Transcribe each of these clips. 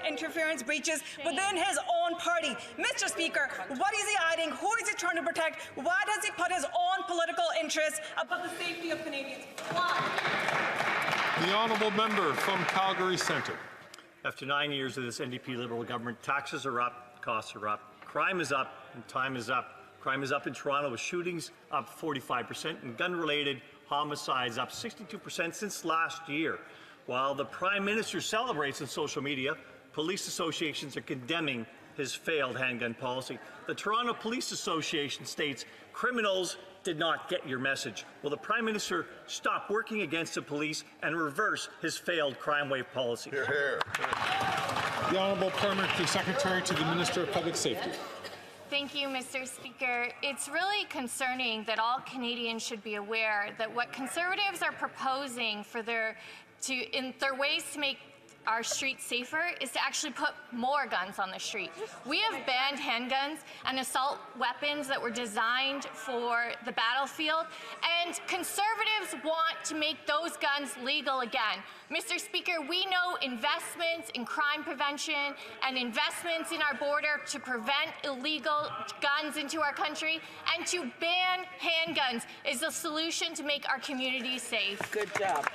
interference breaches within his own party. Mr. Speaker, what is he hiding? Who is he trying to protect? Why does he put his own political interests above the safety of Canadians? Why? The honourable member from Calgary Centre. After 9 years of this NDP Liberal government, taxes are up, costs are up, crime is up, and time is up. Crime is up in Toronto with shootings up 45% and gun-related homicides up 62% since last year. While the Prime Minister celebrates on social media, police associations are condemning his failed handgun policy. The Toronto Police Association states criminals did not get your message. Will the Prime Minister stop working against the police and reverse his failed crime wave policy? Hear, hear. The Honourable Parliamentary Secretary to the Minister of Public Safety. Thank you, Mr. Speaker. It's really concerning that all Canadians should be aware that what Conservatives are proposing in their ways to make our streets safer is to actually put more guns on the street. We have banned handguns and assault weapons that were designed for the battlefield, and Conservatives want to make those guns legal again. Mr. Speaker, we know investments in crime prevention and investments in our border to prevent illegal guns into our country, and to ban handguns is the solution to make our communities safe. Good job.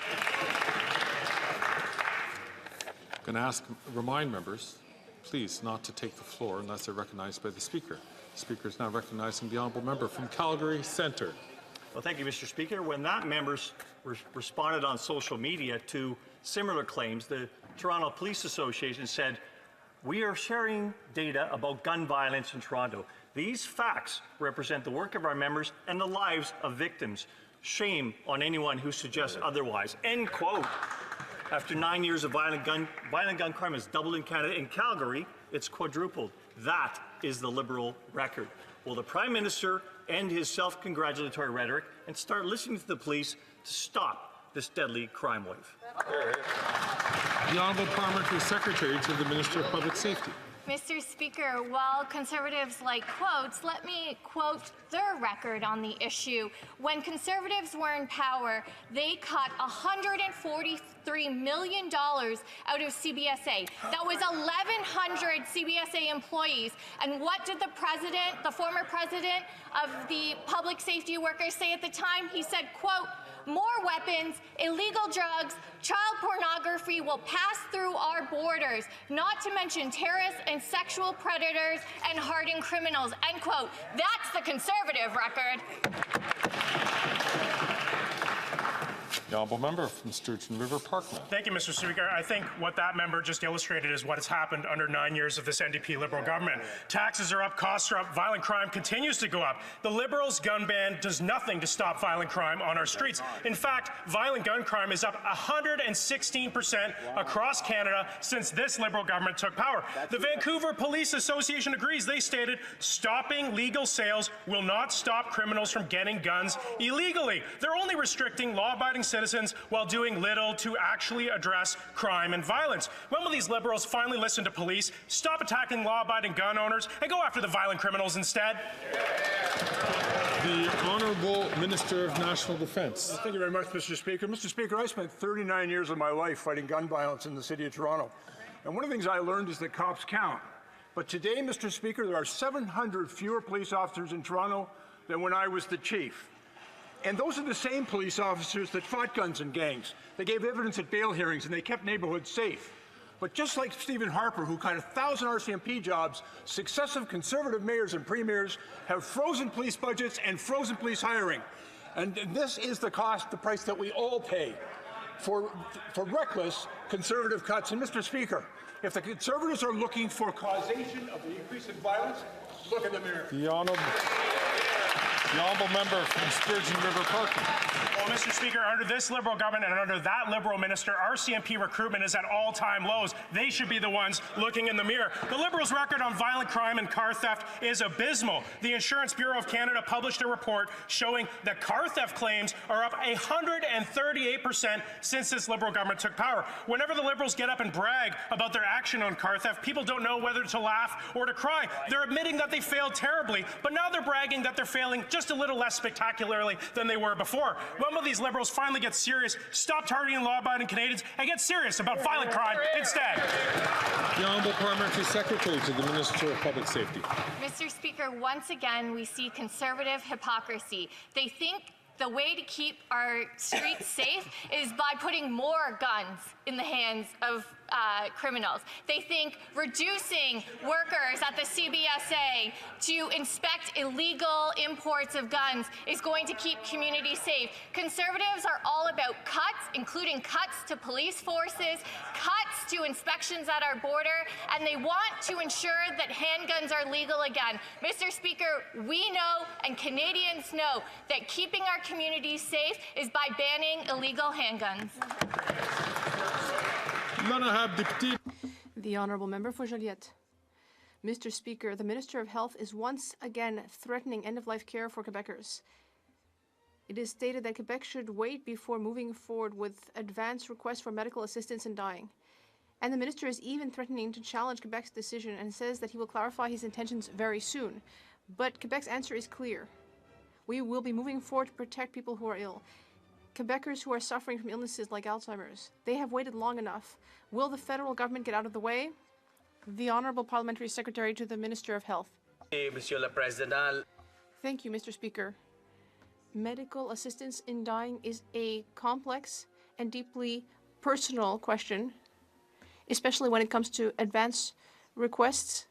I'm going to remind members, please, not to take the floor unless they're recognized by the Speaker. The Speaker is now recognizing the honourable member from Calgary Centre. Well, thank you, Mr. Speaker. When that member responded on social media to similar claims, the Toronto Police Association said, "We are sharing data about gun violence in Toronto. These facts represent the work of our members and the lives of victims. Shame on anyone who suggests otherwise." End quote. After 9 years of violent gun crime has doubled in Canada. In Calgary, it's quadrupled. That is the Liberal record. Will the Prime Minister end his self-congratulatory rhetoric and start listening to the police to stop this deadly crime wave? The Honourable Parliamentary Secretary to the Minister of Public Safety. Mr. Speaker, while Conservatives like quotes, let me quote their record on the issue. When Conservatives were in power, they cut $143 million out of CBSA. That was 1,100 CBSA employees. And what did the former president of the public safety workers say at the time? He said, quote, "More weapons, illegal drugs, child pornography will pass through our borders, not to mention terrorists and sexual predators and hardened criminals," end quote. That's the Conservative record. The honourable member from Sturgeon River Parkman. Thank you, Mr. Speaker. I think what that member just illustrated is what has happened under 9 years of this NDP Liberal government. Taxes are up, costs are up, violent crime continues to go up. The Liberals' gun ban does nothing to stop violent crime on our streets. In fact, violent gun crime is up 116% across Canada since this Liberal government took power. The Vancouver Police Association agrees. They stated, "Stopping legal sales will not stop criminals from getting guns illegally. They're only restricting law-abiding citizens while doing little to actually address crime and violence." When will these Liberals finally listen to police, stop attacking law-abiding gun owners, and go after the violent criminals instead? The Honourable Minister of National Defence. Thank you very much, Mr. Speaker. Mr. Speaker, I spent 39 years of my life fighting gun violence in the City of Toronto. And one of the things I learned is that cops count. But today, Mr. Speaker, there are 700 fewer police officers in Toronto than when I was the chief. And those are the same police officers that fought guns and gangs. They gave evidence at bail hearings and they kept neighborhoods safe. But just like Stephen Harper, who cut 1,000 RCMP jobs, successive Conservative mayors and premiers have frozen police budgets and frozen police hiring. And this is the price that we all pay for reckless Conservative cuts. And Mr. Speaker, if the Conservatives are looking for causation of the increase in violence, look in the mirror. The honourable member from Sturgeon River Parkman. Well, Mr. Speaker, under this Liberal government and under that Liberal minister, RCMP recruitment is at all-time lows. They should be the ones looking in the mirror. The Liberals' record on violent crime and car theft is abysmal. The Insurance Bureau of Canada published a report showing that car theft claims are up 138% since this Liberal government took power. Whenever the Liberals get up and brag about their action on car theft, people don't know whether to laugh or to cry. They're admitting that they failed terribly, but now they're bragging that they're failing just a little less spectacularly than they were before. When will these Liberals finally get serious, stop targeting law-abiding Canadians, and get serious about violent crime instead? The Honourable Parliamentary Secretary to the Minister of Public Safety. Mr. Speaker, once again, we see Conservative hypocrisy. They think the way to keep our streets safe is by putting more guns in the hands of criminals. They think reducing workers at the CBSA to inspect illegal imports of guns is going to keep communities safe. Conservatives are all about cuts, including cuts to police forces, cuts to inspections at our border, and they want to ensure that handguns are legal again. Mr. Speaker, we know and Canadians know that keeping our communities safe is by banning illegal handguns. The Honourable Member for Joliette. Mr. Speaker, the Minister of Health is once again threatening end-of-life care for Quebecers. It is stated that Quebec should wait before moving forward with advance requests for medical assistance in dying. And the Minister is even threatening to challenge Quebec's decision and says that he will clarify his intentions very soon. But Quebec's answer is clear. We will be moving forward to protect people who are ill. Quebecers who are suffering from illnesses like Alzheimer's. They have waited long enough. Will the federal government get out of the way? The Honourable Parliamentary Secretary to the Minister of Health. Monsieur le Président. Thank you, Mr. Speaker. Medical assistance in dying is a complex and deeply personal question, especially when it comes to advance requests.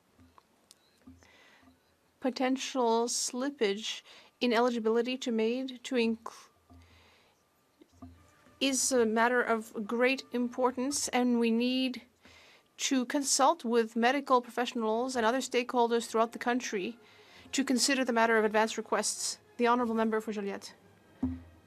Potential slippage in eligibility to MAID to include is a matter of great importance, and we need to consult with medical professionals and other stakeholders throughout the country to consider the matter of advance requests. The Honourable Member for Joliette.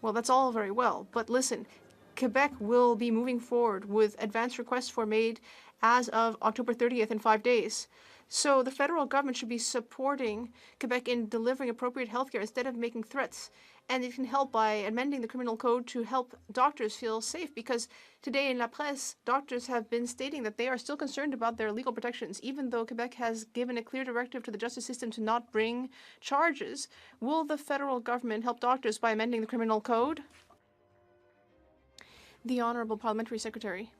Well, that's all very well, but listen, Quebec will be moving forward with advance requests for MAID as of October 30th in 5 days. So the federal government should be supporting Quebec in delivering appropriate healthcare instead of making threats. And it can help by amending the criminal code to help doctors feel safe, because today in La Presse, doctors have been stating that they are still concerned about their legal protections, even though Quebec has given a clear directive to the justice system to not bring charges. Will the federal government help doctors by amending the criminal code? The Honourable Parliamentary Secretary.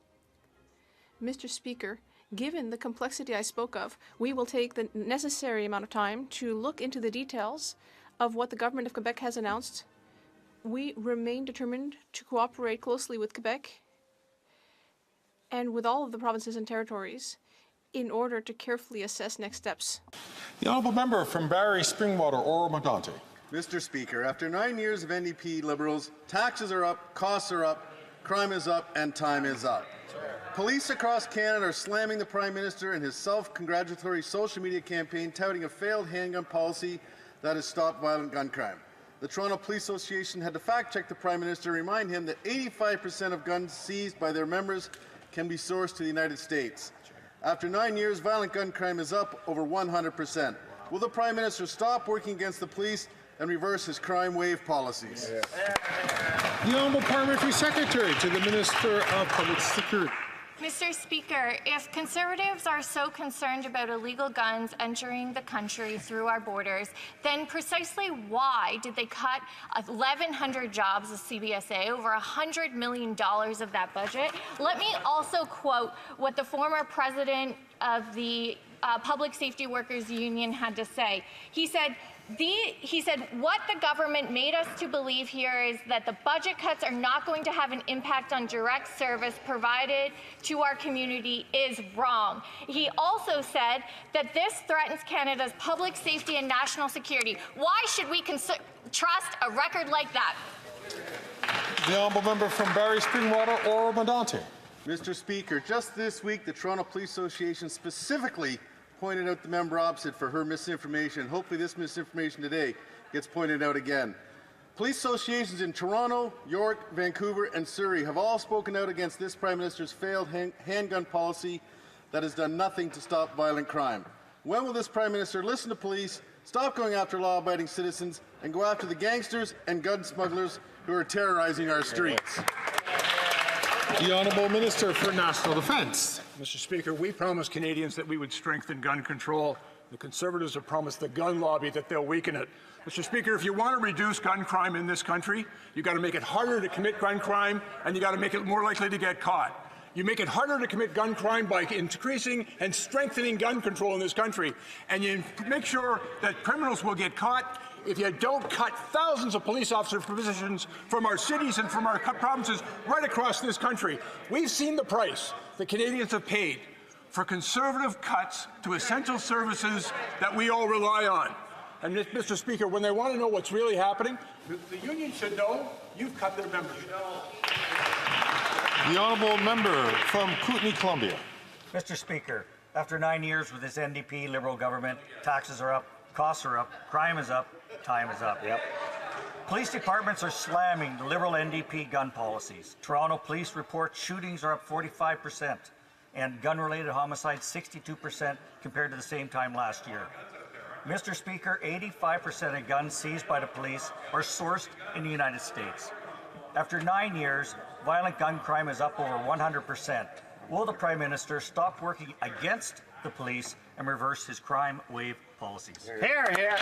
Mr. Speaker, given the complexity I spoke of, we will take the necessary amount of time to look into the details of what the government of Quebec has announced. We remain determined to cooperate closely with Quebec and with all of the provinces and territories in order to carefully assess next steps. The Honourable Member from Barrie, Springwater, Oro-Medonte. Mr. Speaker, after 9 years of NDP Liberals, taxes are up, costs are up, crime is up, and time is up. Police across Canada are slamming the Prime Minister and his self-congratulatory social media campaign touting a failed handgun policy that has stopped violent gun crime. The Toronto Police Association had to fact-check the Prime Minister and remind him that 85% of guns seized by their members can be sourced to the United States. After 9 years, violent gun crime is up over 100%. Will the Prime Minister stop working against the police and reverse his crime wave policies? The Honourable Parliamentary Secretary to the Minister of Public Security. Mr. Speaker, if Conservatives are so concerned about illegal guns entering the country through our borders, then precisely why did they cut 1,100 jobs of CBSA, over $100 million of that budget? Let me also quote what the former president of the Public Safety Workers Union had to say. He said, what the government made us to believe here is that the budget cuts are not going to have an impact on direct service provided to our community is wrong. He also said that this threatens Canada's public safety and national security. Why should we trust a record like that? The Honourable Member from Barrie, Springwater, Oro-Medonte. Mr. Speaker, just this week, the Toronto Police Association specifically pointed out the member opposite for her misinformation. Hopefully this misinformation today gets pointed out again. Police associations in Toronto, York, Vancouver, and Surrey have all spoken out against this Prime Minister's failed handgun policy that has done nothing to stop violent crime. When will this Prime Minister listen to police, stop going after law-abiding citizens, and go after the gangsters and gun smugglers who are terrorizing our streets? The Honourable Minister for National Defence. Mr. Speaker, we promised Canadians that we would strengthen gun control. The Conservatives have promised the gun lobby that they'll weaken it. Mr. Speaker, if you want to reduce gun crime in this country, you've got to make it harder to commit gun crime, and you've got to make it more likely to get caught. You make it harder to commit gun crime by increasing and strengthening gun control in this country. And you make sure that criminals will get caught if you don't cut thousands of police officer positions from our cities and from our provinces right across this country. We've seen the price that Canadians have paid for conservative cuts to essential services that we all rely on. And Mr. Speaker, when they want to know what's really happening, the union should know you've cut their membership. The honourable member from Kootenay, Columbia. Mr. Speaker, after 9 years with this NDP Liberal government, taxes are up, costs are up, crime is up, time is up. Yep. Police departments are slamming the Liberal NDP gun policies. Toronto police report shootings are up 45% and gun-related homicides 62% compared to the same time last year. Mr. Speaker, 85% of guns seized by the police are sourced in the United States. After 9 years, violent gun crime is up over 100%. Will the Prime Minister stop working against the police and reverse his crime wave policies? Here, here.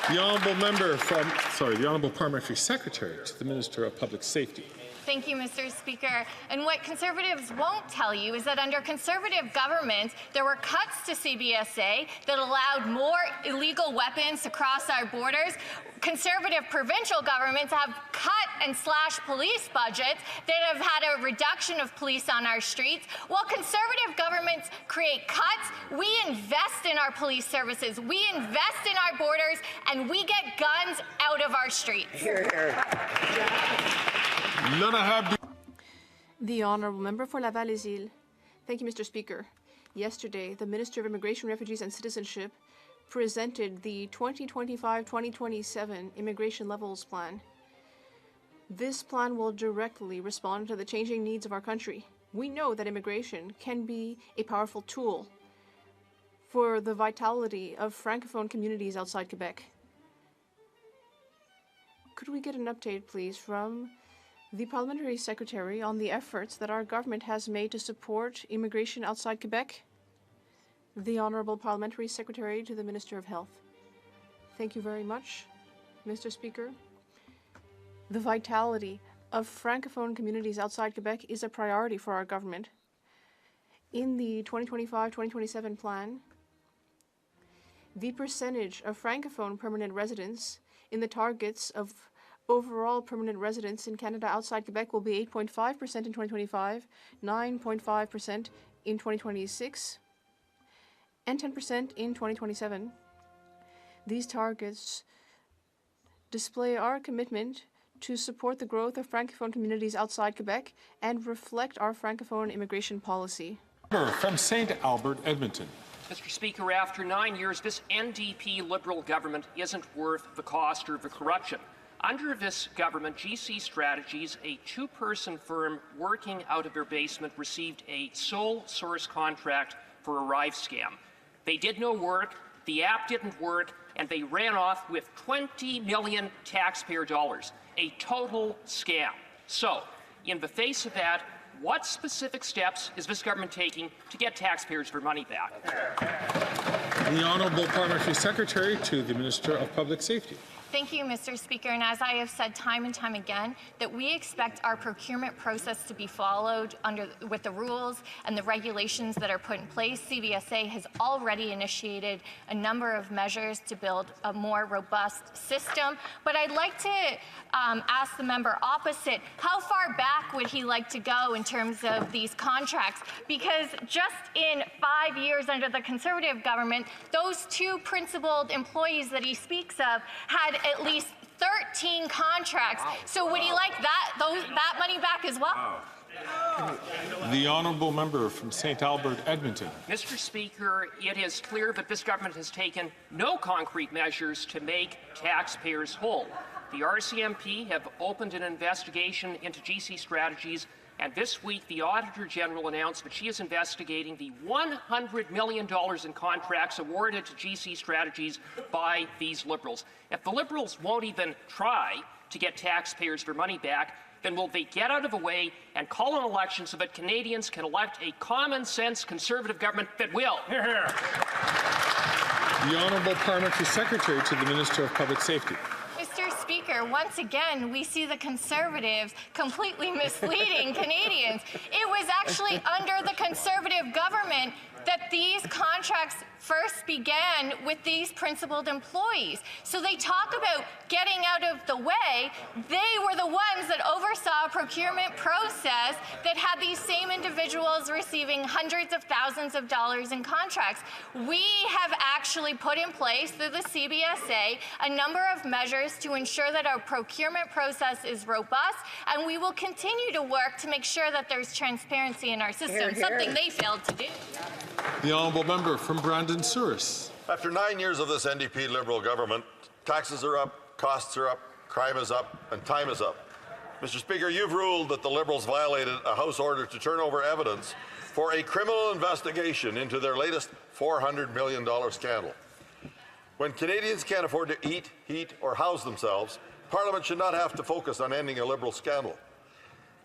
The honourable member from, the honourable parliamentary secretary to the Minister of Public Safety. Thank you, Mr. Speaker. And what Conservatives won't tell you is that under Conservative governments, there were cuts to CBSA that allowed more illegal weapons to cross our borders. Conservative provincial governments have cut and slashed police budgets that have had a reduction of police on our streets. While Conservative governments create cuts, we invest in our police services, we invest in our borders, and we get guns out of our streets. Here, here. The honourable member for Laval-les-Îles. Thank you, Mr. Speaker. Yesterday, the Minister of Immigration, Refugees and Citizenship presented the 2025-2027 Immigration Levels Plan. This plan will directly respond to the changing needs of our country. We know that immigration can be a powerful tool for the vitality of Francophone communities outside Quebec. Could we get an update, please, from the Parliamentary Secretary on the efforts that our government has made to support immigration outside Quebec? The Honourable Parliamentary Secretary to the Minister of Health. Thank you very much, Mr. Speaker. The vitality of Francophone communities outside Quebec is a priority for our government. In the 2025-2027 plan, the percentage of Francophone permanent residents in the targets of overall permanent residents in Canada outside Quebec will be 8.5% in 2025, 9.5% in 2026, and 10% in 2027. These targets display our commitment to support the growth of Francophone communities outside Quebec and reflect our Francophone immigration policy. From St. Albert, Edmonton. Mr. Speaker, after 9 years, this NDP Liberal government isn't worth the cost or the corruption. Under this government, GC Strategies, a two-person firm working out of their basement, received a sole source contract for a Arrive scam. They did no work, the app didn't work, and they ran off with 20 million taxpayer dollars, a total scam. So, in the face of that, what specific steps is this government taking to get taxpayers their money back? The Honourable Parliamentary Secretary to the Minister of Public Safety. Thank you, Mr. Speaker. And as I have said time and time again, that we expect our procurement process to be followed with the rules and the regulations that are put in place. CBSA has already initiated a number of measures to build a more robust system. But I'd like to ask the member opposite, how far back would he like to go in terms of these contracts? Because just in 5 years under the Conservative government, those two principled employees that he speaks of had at least 13 contracts. Wow. So would he like that money back as well? Wow. The honourable member from St. Albert, Edmonton. Mr. Speaker, it is clear that this government has taken no concrete measures to make taxpayers whole. The RCMP have opened an investigation into GC Strategies, and this week the Auditor General announced that she is investigating the $100 million in contracts awarded to GC Strategies by these Liberals. If the Liberals won't even try to get taxpayers their money back, then will they get out of the way and call an election so that Canadians can elect a common-sense Conservative government that will? Hear, hear. The Honourable Parliamentary Secretary to the Minister of Public Safety. Mr. Speaker, Speaker, once again, we see the Conservatives completely misleading Canadians. It was actually under the Conservative government that these contracts first began with these principled employees. So they talk about getting out of the way. They were the ones that oversaw a procurement process that had these same individuals receiving hundreds of thousands of dollars in contracts. We have actually put in place through the CBSA a number of measures to ensure that our procurement process is robust, and we will continue to work to make sure that there's transparency in our system, something they failed to do. The honourable member from Brandon Souris. After 9 years of this NDP Liberal government, taxes are up, costs are up, crime is up, and time is up. Mr. Speaker, you've ruled that the Liberals violated a House order to turn over evidence for a criminal investigation into their latest $400 million scandal. When Canadians can't afford to eat, heat, or house themselves, Parliament should not have to focus on ending a Liberal scandal.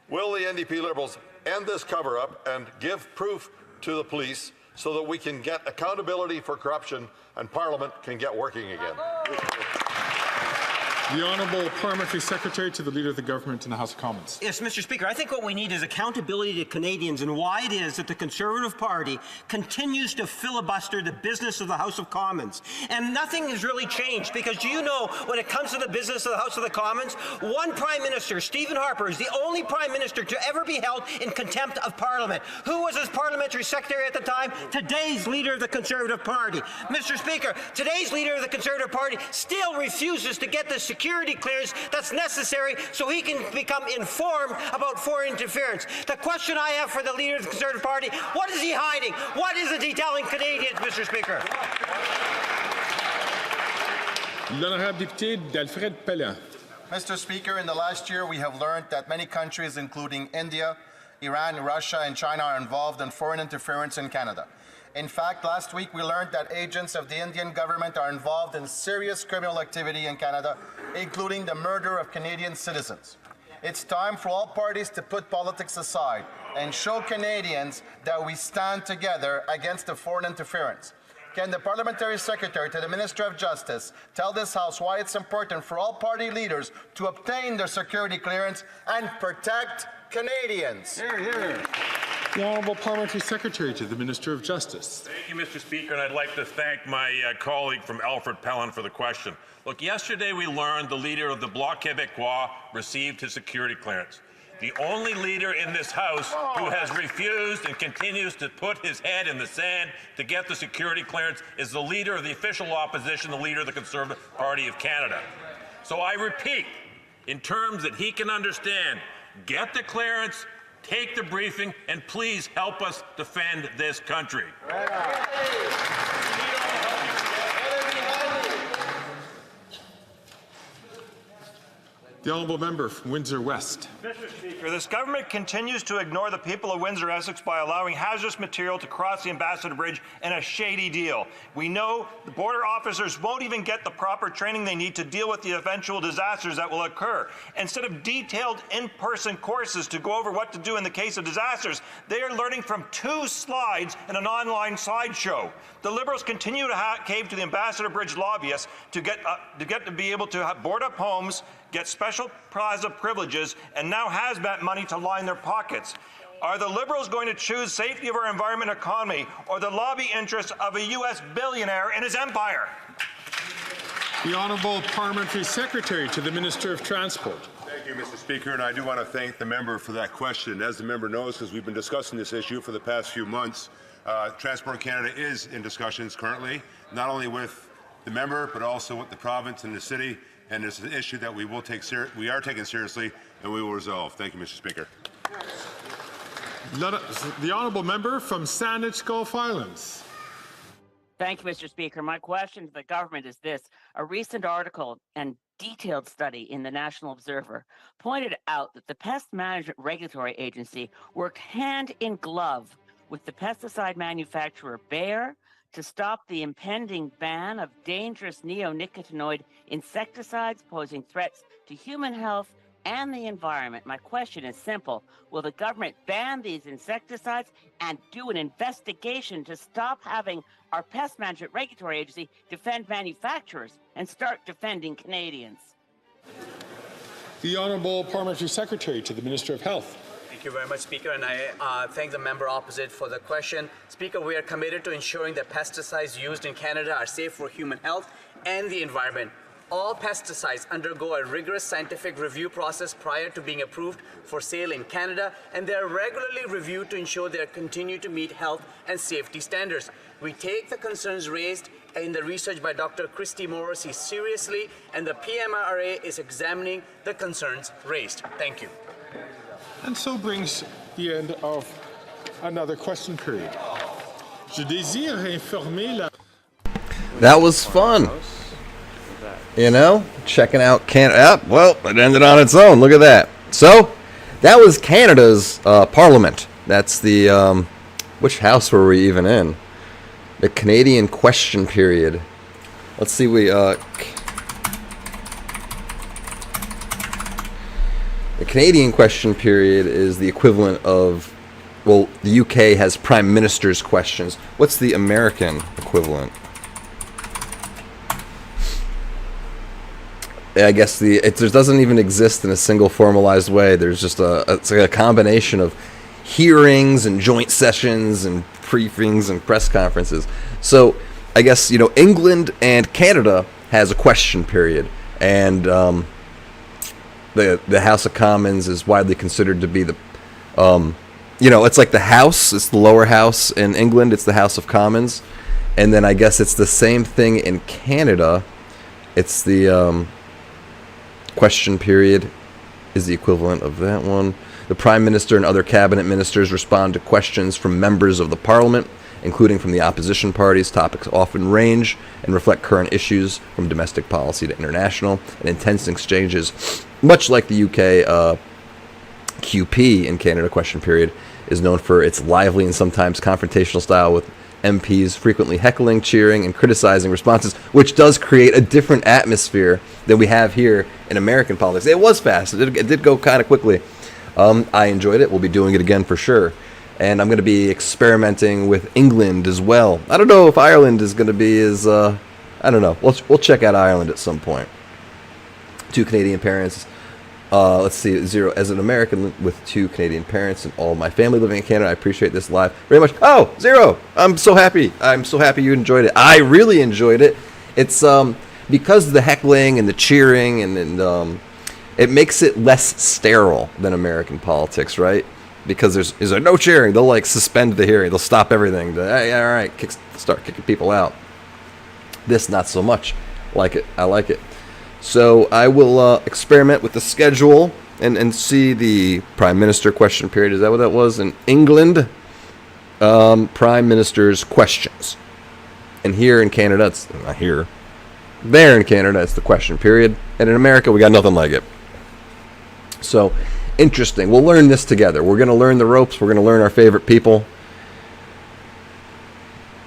Will the NDP Liberals end this cover-up and give proof to the police so that we can get accountability for corruption and Parliament can get working again? The Honourable Parliamentary Secretary to the Leader of the Government in the House of Commons. Yes, Mr. Speaker, I think what we need is accountability to Canadians and why it is that the Conservative Party continues to filibuster the business of the House of Commons. And nothing has really changed because do you know when it comes to the business of the House of the Commons, one Prime Minister, Stephen Harper, is the only Prime Minister to ever be held in contempt of Parliament. Who was his Parliamentary Secretary at the time? Today's Leader of the Conservative Party. Mr. Speaker, today's Leader of the Conservative Party still refuses to get the security clearance that's necessary so he can become informed about foreign interference. The question I have for the Leader of the Conservative Party, what is he hiding? What isn't he telling Canadians, Mr. Speaker? L'honorable député d'Alfred Pellin. Mr. Speaker, in the last year we have learned that many countries, including India, Iran, Russia, and China, are involved in foreign interference in Canada. In fact, last week we learned that agents of the Indian government are involved in serious criminal activity in Canada, including the murder of Canadian citizens. It's time for all parties to put politics aside and show Canadians that we stand together against the foreign interference. Can the Parliamentary Secretary to the Minister of Justice tell this House why it's important for all party leaders to obtain their security clearance and protect Canadians? Hear, hear. The Honourable Parliamentary Secretary to the Minister of Justice. Thank you, Mr. Speaker, and I'd like to thank my colleague from Alfred Pellin for the question. Look, yesterday we learned the leader of the Bloc Québécois received his security clearance. The only leader in this House who has refused and continues to put his head in the sand to get the security clearance is the leader of the official opposition, the leader of the Conservative Party of Canada. So I repeat, in terms that he can understand, get the clearance, take the briefing, and please help us defend this country. The Honourable Member from Windsor West. Mr. Speaker, this government continues to ignore the people of Windsor-Essex by allowing hazardous material to cross the Ambassador Bridge in a shady deal. We know the border officers won't even get the proper training they need to deal with the eventual disasters that will occur. Instead of detailed in-person courses to go over what to do in the case of disasters, they are learning from 2 slides in an online slideshow. The Liberals continue to cave to the Ambassador Bridge lobbyists to get to be able to board up homes, get special plaza privileges, and now hazmat money to line their pockets. Are the Liberals going to choose safety of our environment and economy or the lobby interests of a U.S. billionaire and his empire? The Honourable Parliamentary Secretary to the Minister of Transport. Thank you, Mr. Speaker, and I do want to thank the member for that question. As the member knows, because we've been discussing this issue for the past few months, Transport Canada is in discussions currently, not only with the member, but also with the province and the city. And it's an issue that we are taking seriously and we will resolve. Thank you, Mr. Speaker. The Honourable Member from Saanich Gulf Islands. Thank you, Mr. Speaker. My question to the government is this. A recent article and detailed study in the National Observer pointed out that the Pest Management Regulatory Agency worked hand in glove with the pesticide manufacturer Bayer to stop the impending ban of dangerous neonicotinoid insecticides posing threats to human health and the environment. My question is simple. Will the government ban these insecticides and do an investigation to stop having our Pest Management Regulatory Agency defend manufacturers and start defending Canadians? The Honourable Parliamentary Secretary to the Minister of Health. Thank you very much, Speaker, and I thank the member opposite for the question. Speaker, we are committed to ensuring that pesticides used in Canada are safe for human health and the environment. All pesticides undergo a rigorous scientific review process prior to being approved for sale in Canada, and they are regularly reviewed to ensure they continue to meet health and safety standards. We take the concerns raised in the research by Dr. Christy Morrissey seriously, and the PMRA is examining the concerns raised. Thank you. And so brings the end of another question period. Je désire informer la... That was fun. You know, checking out Canada. Well, it ended on its own. Look at that. So, that was Canada's parliament. That's the, which house were we even in? The Canadian question period. Let's see, the Canadian question period is the equivalent of, well, the UK has Prime Minister's questions. What's the American equivalent? I guess it doesn't even exist in a single formalized way. There's just it's like a combination of hearings and joint sessions and briefings and press conferences. So I guess, you know, England and Canada has a question period, and the House of Commons is widely considered to be the, you know, it's like the House. It's the lower house in England. It's the House of Commons, and then I guess it's the same thing in Canada. It's the question period is the equivalent of that one. The Prime Minister and other cabinet ministers respond to questions from members of the Parliament, including from the opposition parties. Topics often range and reflect current issues from domestic policy to international and intense exchanges. Much like the UK QP in Canada question period is known for its lively and sometimes confrontational style, with MPs frequently heckling, cheering, and criticizing responses, which does create a different atmosphere than we have here in American politics. It was fast. It did go kind of quickly. I enjoyed it. We'll be doing it again for sure. And I'm going to be experimenting with England as well. I don't know if Ireland is going to be as, I don't know. We'll check out Ireland at some point. 2 Canadian parents. Let's see, 0. As an American with 2 Canadian parents and all my family living in Canada, I appreciate this live very much. Oh, 0. I'm so happy. I'm so happy you enjoyed it. I really enjoyed it. It's because of the heckling and the cheering and it makes it less sterile than American politics, right? Because there's no cheering. They'll like suspend the hearing. They'll stop everything. Hey, all right, start kicking people out. This not so much. Like it. I like it. So I will experiment with the schedule and see the Prime Minister question period. Is that what that was in England? Prime Minister's questions. And here in Canada, it's not here. There in Canada, it's the question period. And in America, we got nothing like it. So, interesting. We'll learn this together. We're going to learn the ropes. We're going to learn our favorite people.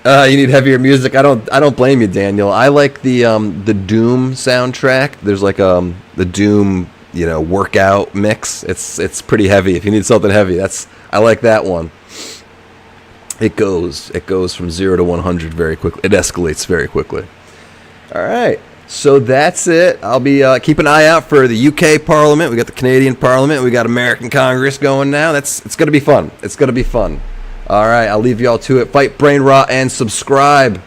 You need heavier music. I don't blame you, Daniel. I like the Doom soundtrack. There's like the Doom, you know, workout mix. It's pretty heavy. If you need something heavy, I like that one. It goes from 0 to 100 very quickly. It escalates very quickly. All right. So that's it. I'll be keep an eye out for the UK Parliament. We got the Canadian Parliament. We got American Congress going now. It's going to be fun. It's going to be fun. All right, I'll leave you all to it. Fight brain rot and subscribe.